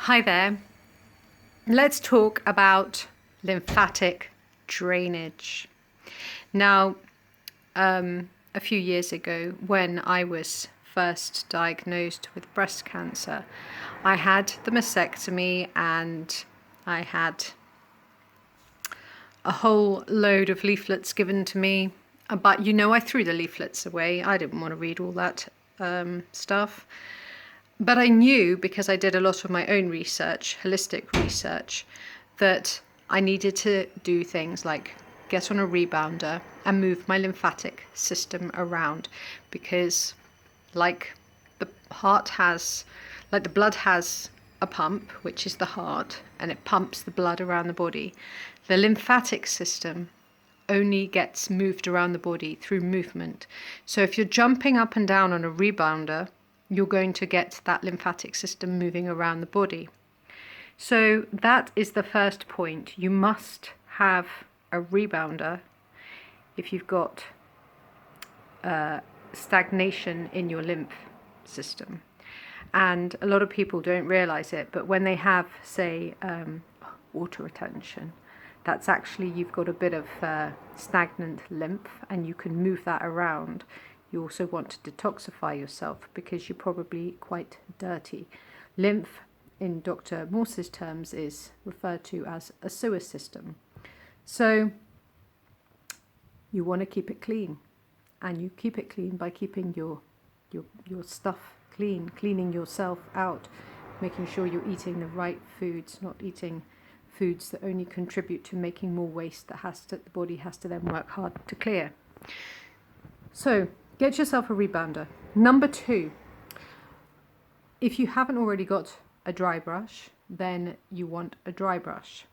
Hi there. Let's talk about lymphatic drainage. Now, a few years ago, when I was first diagnosed with breast cancer, I had the mastectomy and I had a whole load of leaflets given to me. But I threw the leaflets away. I didn't want to read all that stuff. But I knew, because I did a lot of my own research, holistic research, that I needed to do things like get on a rebounder and move my lymphatic system around, because like the blood has a pump, which is the heart, and it pumps the blood around the body. The lymphatic system only gets moved around the body through movement. So if you're jumping up and down on a rebounder, you're going to get that lymphatic system moving around the body. So that is the first point. You must have a rebounder if you've got stagnation in your lymph system. And a lot of people don't realize it, but when they have, say, water retention, that's actually, you've got a bit of stagnant lymph, and you can move that around. You also want to detoxify yourself because you're probably quite dirty. Lymph, in Dr. Morse's terms, is referred to as a sewer system. So you want to keep it clean, and you keep it clean by keeping your stuff clean, cleaning yourself out, making sure you're eating the right foods, not eating foods that only contribute to making more waste that the body has to then work hard to clear. So get yourself a rebounder. Number 2, if you haven't already got a dry brush, then you want a dry brush.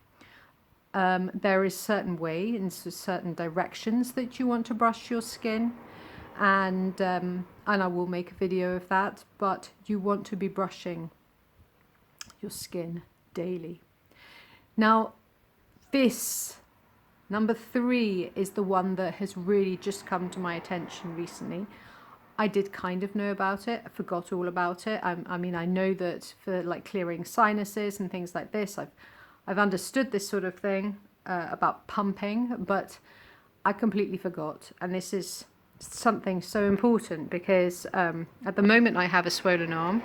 There is certain way and certain directions that you want to brush your skin, and I will make a video of that, but you want to be brushing your skin daily. Now, this number 3 is the one that has really just come to my attention recently. I did kind of know about it. I forgot all about it. I mean, I know that for like clearing sinuses and things like this, I've understood this sort of thing about pumping, but I completely forgot. And this is something so important because at the moment I have a swollen arm.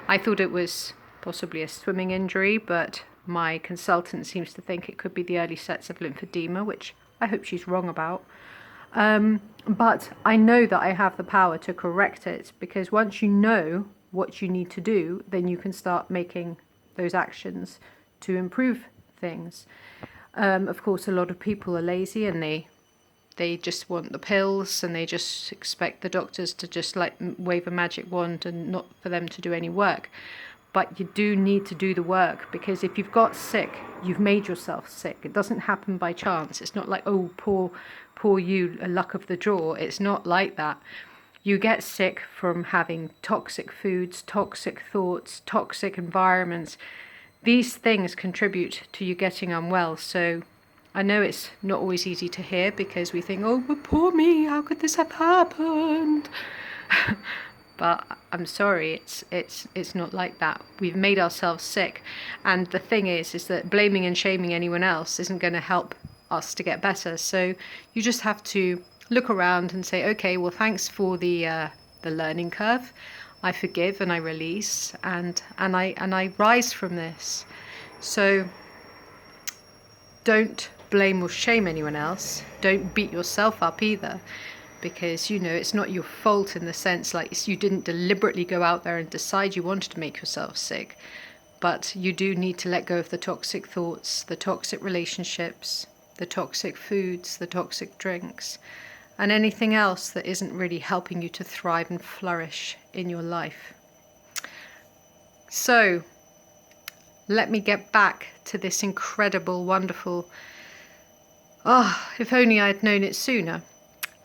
I thought it was possibly a swimming injury, but my consultant seems to think it could be the early sets of lymphedema, which I hope she's wrong about. But I know that I have the power to correct it, because once you know what you need to do, then you can start making those actions to improve things. Of course, a lot of people are lazy and they just want the pills, and they just expect the doctors to just like wave a magic wand and not for them to do any work. But you do need to do the work, because if you've got sick, you've made yourself sick. It doesn't happen by chance. It's not like, oh, poor you, a luck of the draw. It's not like that. You get sick from having toxic foods, toxic thoughts, toxic environments. These things contribute to you getting unwell. So I know it's not always easy to hear, because we think, oh, but poor me, how could this have happened? But I'm sorry, it's not like that. We've made ourselves sick. And the thing is that blaming and shaming anyone else isn't going to help us to get better. So you just have to look around and say, okay, well, thanks for the learning curve. I forgive and I release, and I rise from this. So don't blame or shame anyone else. Don't beat yourself up either, because it's not your fault, in the sense like you didn't deliberately go out there and decide you wanted to make yourself sick. But you do need to let go of the toxic thoughts, the toxic relationships, the toxic foods, the toxic drinks, and anything else that isn't really helping you to thrive and flourish in your life. So let me get back to this incredible, wonderful, if only I'd known it sooner.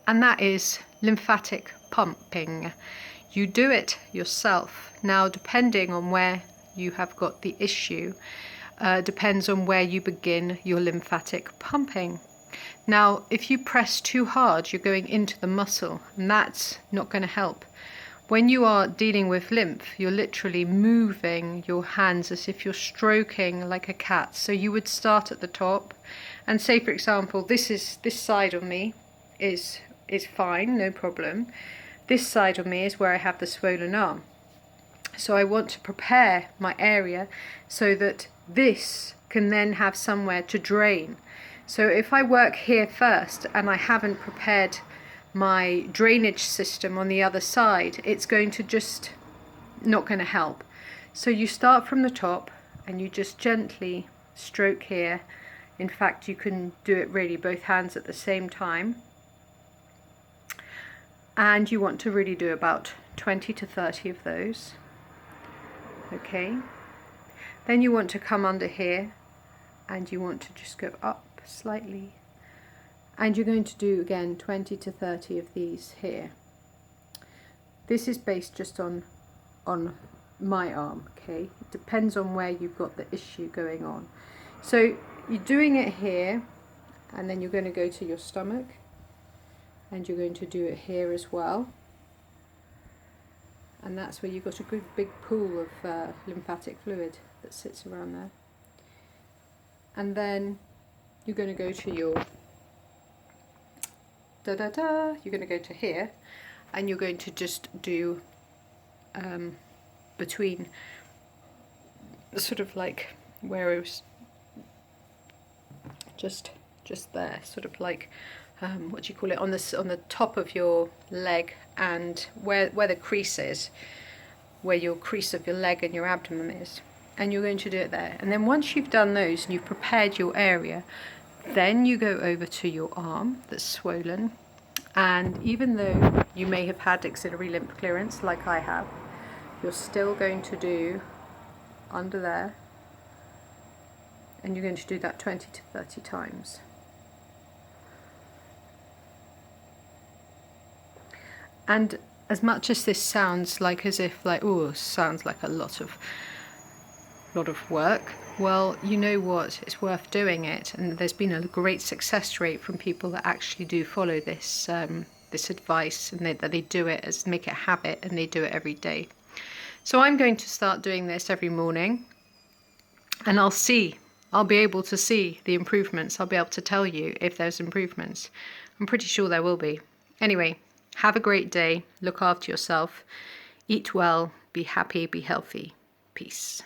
And that is lymphatic pumping. You do it yourself. Now, depending on where you have got the issue, depends on where you begin your lymphatic pumping. Now, if you press too hard, you're going into the muscle, and that's not going to help. when you are dealing with lymph, you're literally moving your hands as if you're stroking like a cat. So you would start at the top and say, for example, this side of me is fine, no problem. This side of me is where I have the swollen arm. So I want to prepare my area so that this can then have somewhere to drain. So if I work here first and I haven't prepared my drainage system on the other side, it's going to just not going to help. So you start from the top and you just gently stroke here. In fact, you can do it really both hands at the same time. And you want to really do about 20 to 30 of those. Okay. Then you want to come under here and you want to just go up slightly. And you're going to do again 20 to 30 of these here. This is based just on my arm, okay? It depends on where you've got the issue going on. So you're doing it here, and then you're going to go to your stomach, and you're going to do it here as well. And that's where you've got a good big pool of lymphatic fluid that sits around there. And then you're going to go to your you're going to go to here, and you're going to just do between sort of like where it was just there, sort of like what do you call it, on the top of your leg, and where the crease is, where your crease of your leg and your abdomen is, and you're going to do it there. And then once you've done those and you've prepared your area, then you go over to your arm that's swollen, and even though you may have had axillary lymph clearance like I have, you're still going to do under there, and you're going to do that 20 to 30 times. And as much as this sounds like as if like, oh, sounds like a lot of work, well, you know what, it's worth doing it, and there's been a great success rate from people that actually do follow this this advice, and that they do it, as make it a habit, and they do it every day. So I'm going to start doing this every morning, and I'll be able to see the improvements. I'll be able to tell you if there's improvements. I'm pretty sure there will be. Anyway, have a great day, look after yourself, eat well, be happy, be healthy. Peace.